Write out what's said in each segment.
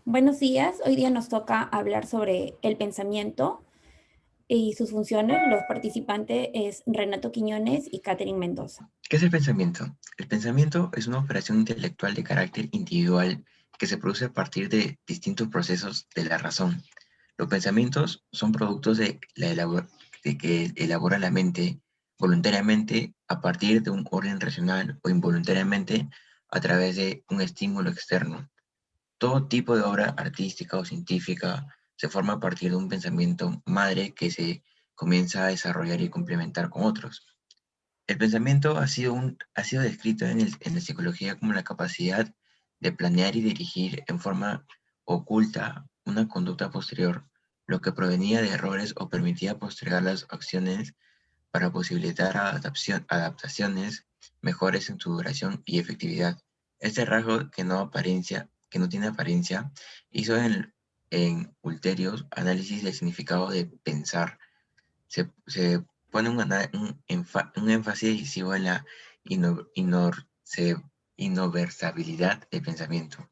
Buenos días, hoy día nos toca hablar sobre el pensamiento y sus funciones. Los participantes es Renato Quiñones y Catherine Mendoza. ¿Qué es el pensamiento? El pensamiento es una operación intelectual de carácter individual que se produce a partir de distintos procesos de la razón. Los pensamientos son productos de que elabora la mente voluntariamente a partir de un orden racional o involuntariamente a través de un estímulo externo. Todo tipo de obra artística o científica se forma a partir de un pensamiento madre que se comienza a desarrollar y complementar con otros. El pensamiento ha sido descrito en la psicología como la capacidad de planear y dirigir en forma oculta una conducta posterior, lo que provenía de errores o permitía postergar las acciones para posibilitar adaptaciones mejores en su duración y efectividad. Este rasgo que no tiene apariencia, hizo en Ulterior análisis del significado de pensar. Se pone un énfasis decisivo en la inoversabilidad del pensamiento.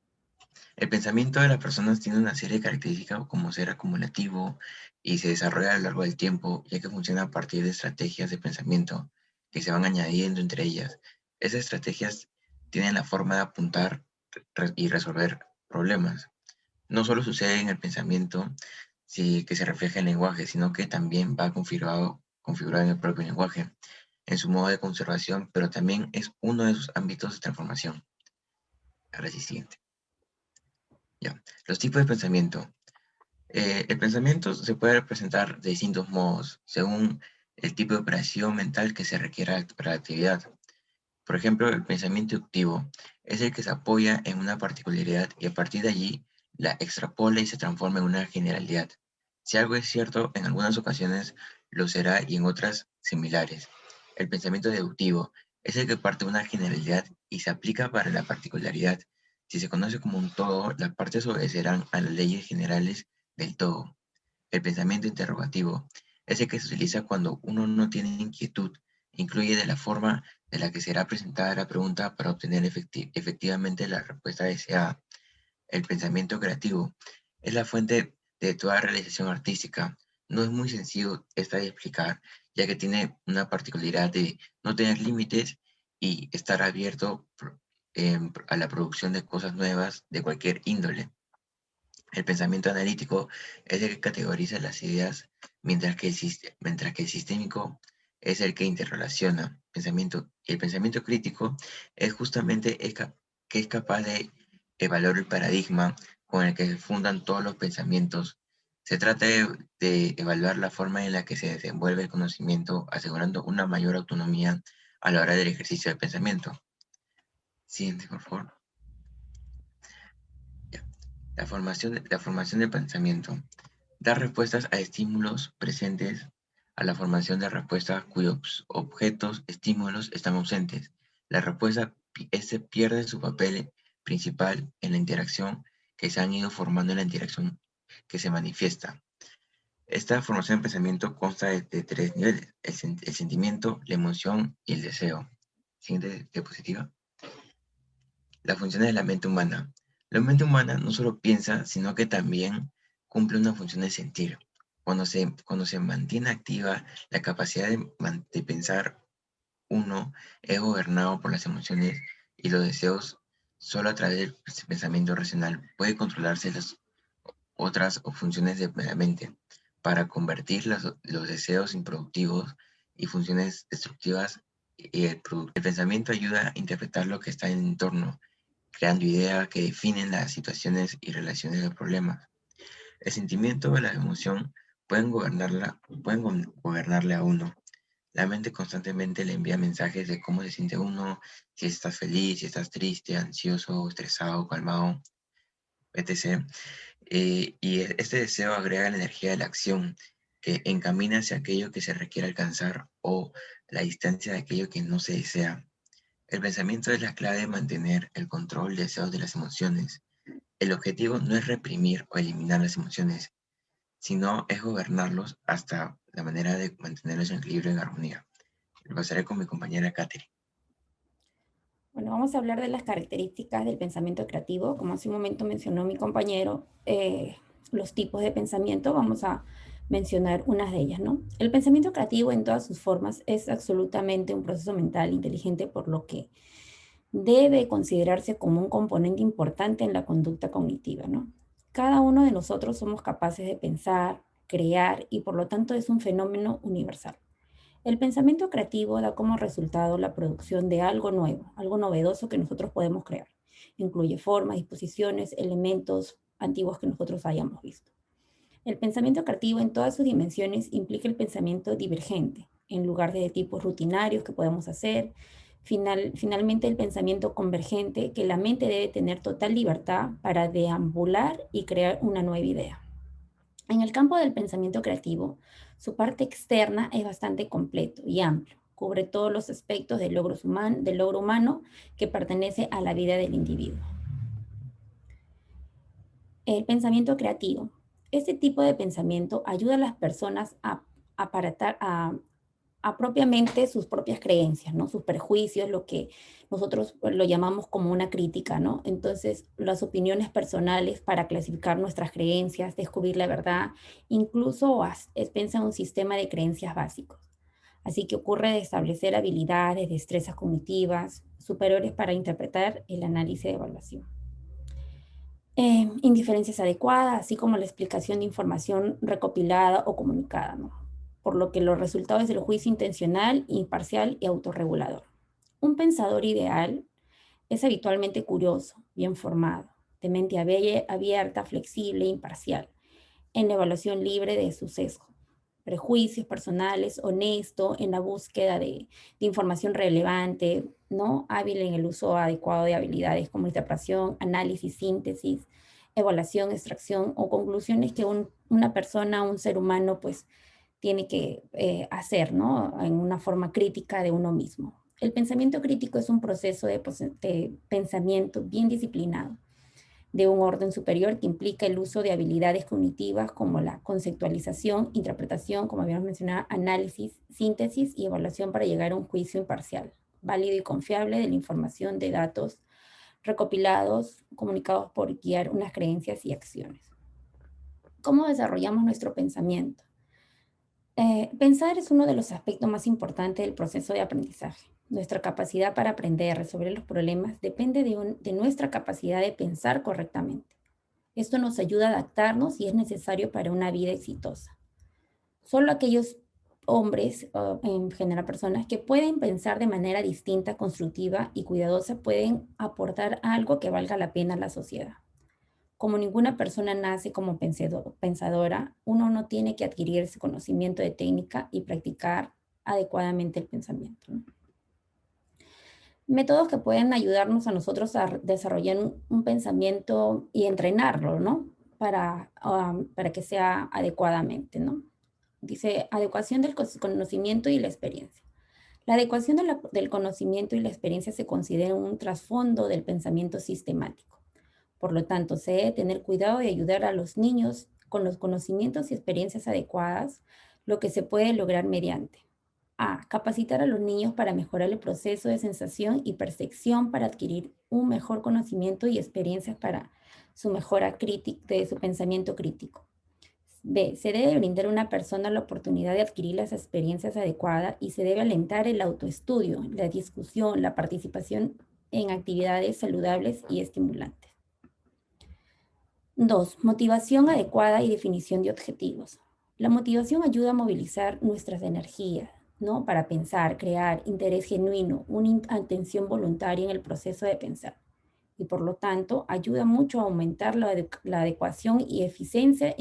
El pensamiento de las personas tiene una serie de características como ser acumulativo y se desarrolla a lo largo del tiempo, ya que funciona a partir de estrategias de pensamiento que se van añadiendo entre ellas. Esas estrategias tienen la forma de apuntar y resolver problemas. No solo sucede en el pensamiento que se refleja en el lenguaje, sino que también va configurado en el propio lenguaje, en su modo de conservación, pero también es uno de sus ámbitos de transformación. Ahora sí, siguiente. Ya. Los tipos de pensamiento. El pensamiento se puede representar de distintos modos, según el tipo de operación mental que se requiera para la actividad. Por ejemplo, el pensamiento inductivo es el que se apoya en una particularidad y a partir de allí la extrapola y se transforma en una generalidad. Si algo es cierto, en algunas ocasiones lo será y en otras similares. El pensamiento deductivo es el que parte de una generalidad y se aplica para la particularidad. Si se conoce como un todo, las partes obedecerán a las leyes generales del todo. El pensamiento interrogativo es el que se utiliza cuando uno no tiene inquietud, incluye de la forma de la que será presentada la pregunta para obtener efectivamente la respuesta deseada. El pensamiento creativo es la fuente de toda realización artística. No es muy sencillo esta de explicar, ya que tiene una particularidad de no tener límites y estar abierto a la producción de cosas nuevas de cualquier índole. El pensamiento analítico es el que categoriza las ideas, mientras que el sistémico es el que interrelaciona. El pensamiento crítico es justamente que es capaz de evaluar el paradigma con el que se fundan todos los pensamientos. Se trata de evaluar la forma en la que se desenvuelve el conocimiento, asegurando una mayor autonomía a la hora del ejercicio del pensamiento. Siguiente, por favor. Ya. La formación del pensamiento. Dar respuestas a estímulos presentes a la formación de respuestas cuyos objetos, estímulos están ausentes. La respuesta este pierde su papel principal en la interacción que se han ido formando en la interacción que se manifiesta. Esta formación de pensamiento consta de tres niveles, el sentimiento, la emoción y el deseo. Siguiente diapositiva. Las funciones de la mente humana. La mente humana no solo piensa, sino que también cumple una función de sentir. Cuando se mantiene activa, la capacidad de pensar uno es gobernado por las emociones y los deseos. Solo a través del pensamiento racional puede controlarse las otras funciones de la mente para convertir los deseos improductivos y funciones destructivas. El pensamiento ayuda a interpretar lo que está en el entorno, creando ideas que definen las situaciones y relaciones de problemas. El sentimiento o la emoción pueden gobernarle a uno. La mente constantemente le envía mensajes de cómo se siente uno, si estás feliz, si estás triste, ansioso, estresado, calmado, etc. Este deseo agrega la energía de la acción, que encamina hacia aquello que se requiere alcanzar o la distancia de aquello que no se desea. El pensamiento es la clave de mantener el control de deseos de las emociones. El objetivo no es reprimir o eliminar las emociones, sino es gobernarlos hasta la manera de mantenerlos en equilibrio y en armonía. Lo pasaré con mi compañera Katherine. Bueno, vamos a hablar de las características del pensamiento creativo. Como hace un momento mencionó mi compañero, los tipos de pensamiento, vamos a mencionar unas de ellas, ¿no? El pensamiento creativo en todas sus formas es absolutamente un proceso mental inteligente, por lo que debe considerarse como un componente importante en la conducta cognitiva, ¿no? Cada uno de nosotros somos capaces de pensar, crear y por lo tanto es un fenómeno universal. El pensamiento creativo da como resultado la producción de algo nuevo, algo novedoso que nosotros podemos crear. Incluye formas, disposiciones, elementos antiguos que nosotros hayamos visto. El pensamiento creativo en todas sus dimensiones implica el pensamiento divergente, en lugar de tipos rutinarios que podemos hacer. Finalmente, el pensamiento convergente, que la mente debe tener total libertad para deambular y crear una nueva idea. En el campo del pensamiento creativo, su parte externa es bastante completo y amplio. Cubre todos los aspectos del logro humano que pertenece a la vida del individuo. El pensamiento creativo. Este tipo de pensamiento ayuda a las personas a aparatar, a propiamente sus propias creencias, ¿no? Sus prejuicios, lo que nosotros lo llamamos como una crítica, ¿no? Entonces, las opiniones personales para clasificar nuestras creencias, descubrir la verdad, incluso pensa en un sistema de creencias básicos. Así que ocurre de establecer habilidades, destrezas cognitivas superiores para interpretar el análisis de evaluación. Indiferencias adecuadas, así como la explicación de información recopilada o comunicada, ¿no? Por lo que los resultados del juicio intencional, imparcial y autorregulador. Un pensador ideal es habitualmente curioso, bien formado, de mente abierta, flexible, imparcial, en la evaluación libre de su sesgo, prejuicios personales, honesto en la búsqueda de información relevante, ¿no? Hábil en el uso adecuado de habilidades como interpretación, análisis, síntesis, evaluación, extracción o conclusiones que una persona, un ser humano, pues tiene que hacer, ¿no? En una forma crítica de uno mismo. El pensamiento crítico es un proceso de pensamiento bien disciplinado, de un orden superior que implica el uso de habilidades cognitivas como la conceptualización, interpretación, como habíamos mencionado, análisis, síntesis y evaluación para llegar a un juicio imparcial, válido y confiable de la información de datos recopilados, comunicados por guiar unas creencias y acciones. ¿Cómo desarrollamos nuestro pensamiento? Pensar es uno de los aspectos más importantes del proceso de aprendizaje. Nuestra capacidad para aprender, resolver los problemas, depende de nuestra capacidad de pensar correctamente. Esto nos ayuda a adaptarnos y es necesario para una vida exitosa. Solo aquellos hombres, o en general personas, que pueden pensar de manera distinta, constructiva y cuidadosa, pueden aportar algo que valga la pena a la sociedad. Como ninguna persona nace como pensadora, uno no tiene que adquirir ese conocimiento de técnica y practicar adecuadamente el pensamiento, ¿no? Métodos que pueden ayudarnos a nosotros a desarrollar un pensamiento y entrenarlo, ¿no? Para que sea adecuadamente, ¿no? Dice, adecuación del conocimiento y la experiencia. La adecuación del conocimiento y la experiencia se considera un trasfondo del pensamiento sistemático. Por lo tanto, se debe tener cuidado de ayudar a los niños con los conocimientos y experiencias adecuadas, lo que se puede lograr mediante A. Capacitar a los niños para mejorar el proceso de sensación y percepción para adquirir un mejor conocimiento y experiencias para su mejora de su pensamiento crítico. B. Se debe brindar a una persona la oportunidad de adquirir las experiencias adecuadas y se debe alentar el autoestudio, la discusión, la participación en actividades saludables y estimulantes. 2. Motivación adecuada y definición de objetivos. La motivación ayuda a movilizar nuestras energías, ¿no? Para pensar, crear interés genuino, una atención voluntaria en el proceso de pensar. Y por lo tanto, ayuda mucho a aumentar la adecuación y eficiencia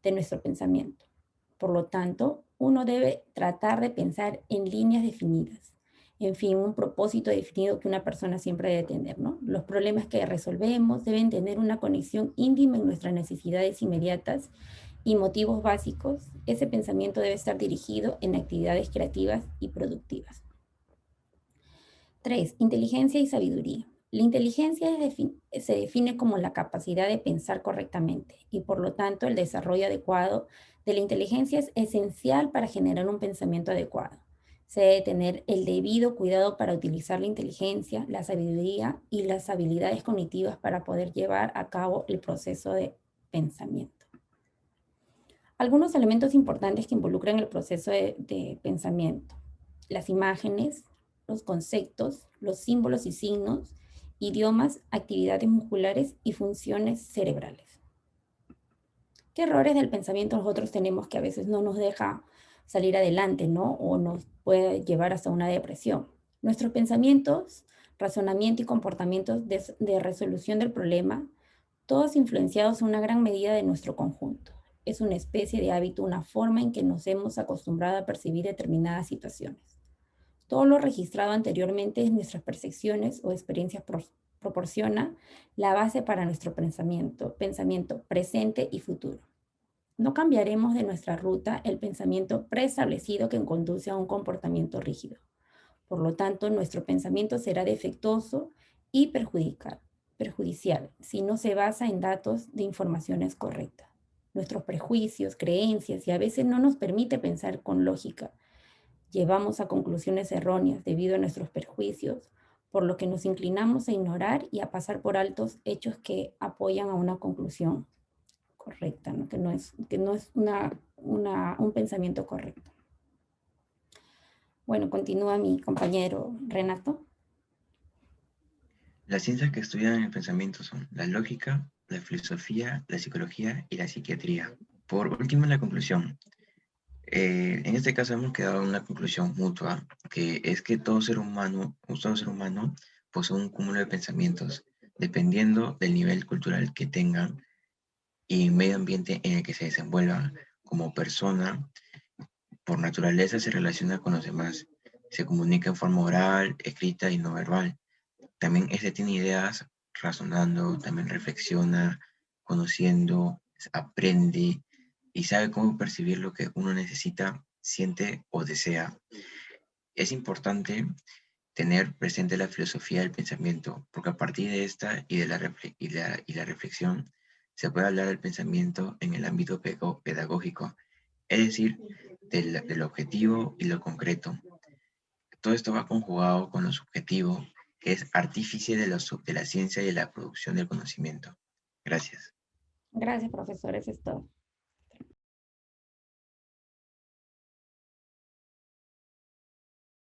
de nuestro pensamiento. Por lo tanto, uno debe tratar de pensar en líneas definidas. En fin, un propósito definido que una persona siempre debe tener, ¿no? Los problemas que resolvemos deben tener una conexión íntima en nuestras necesidades inmediatas y motivos básicos. Ese pensamiento debe estar dirigido en actividades creativas y productivas. 3. Inteligencia y sabiduría. La inteligencia se define como la capacidad de pensar correctamente y por lo tanto el desarrollo adecuado de la inteligencia es esencial para generar un pensamiento adecuado. Se debe tener el debido cuidado para utilizar la inteligencia, la sabiduría y las habilidades cognitivas para poder llevar a cabo el proceso de pensamiento. Algunos elementos importantes que involucran el proceso de pensamiento: las imágenes, los conceptos, los símbolos y signos, idiomas, actividades musculares y funciones cerebrales. ¿Qué errores del pensamiento nosotros tenemos que a veces no nos deja salir adelante, ¿no? O nos puede llevar hasta una depresión? Nuestros pensamientos, razonamiento y comportamientos de resolución del problema, todos influenciados en una gran medida de nuestro conjunto. Es una especie de hábito, una forma en que nos hemos acostumbrado a percibir determinadas situaciones. Todo lo registrado anteriormente en nuestras percepciones o experiencias proporciona la base para nuestro pensamiento presente y futuro. No cambiaremos de nuestra ruta el pensamiento preestablecido que conduce a un comportamiento rígido. Por lo tanto, nuestro pensamiento será defectuoso y perjudicial si no se basa en datos de informaciones correctas. Nuestros prejuicios, creencias y a veces no nos permite pensar con lógica. Llevamos a conclusiones erróneas debido a nuestros perjuicios, por lo que nos inclinamos a ignorar y a pasar por altos hechos que apoyan a una conclusión correcta, ¿no? Que no es un pensamiento correcto. Bueno, continúa mi compañero Renato. Las ciencias que estudian el pensamiento son la lógica, la filosofía, la psicología y la psiquiatría. Por último, la conclusión. En este caso hemos quedado en una conclusión mutua, que es que todo ser humano posee un cúmulo de pensamientos, dependiendo del nivel cultural que tengan y medio ambiente en el que se desenvuelvan. Como persona, por naturaleza se relaciona con los demás, se comunica en forma oral, escrita y no verbal. También este tiene ideas razonando, también reflexiona, conociendo, aprende y sabe cómo percibir lo que uno necesita, siente o desea. Es importante tener presente la filosofía del pensamiento, porque a partir de esta y de la reflexión se puede hablar del pensamiento en el ámbito pedagógico, es decir, del objetivo y lo concreto. Todo esto va conjugado con lo subjetivo, que es artífice de la ciencia y de la producción del conocimiento. Gracias. Gracias, profesor, eso es todo.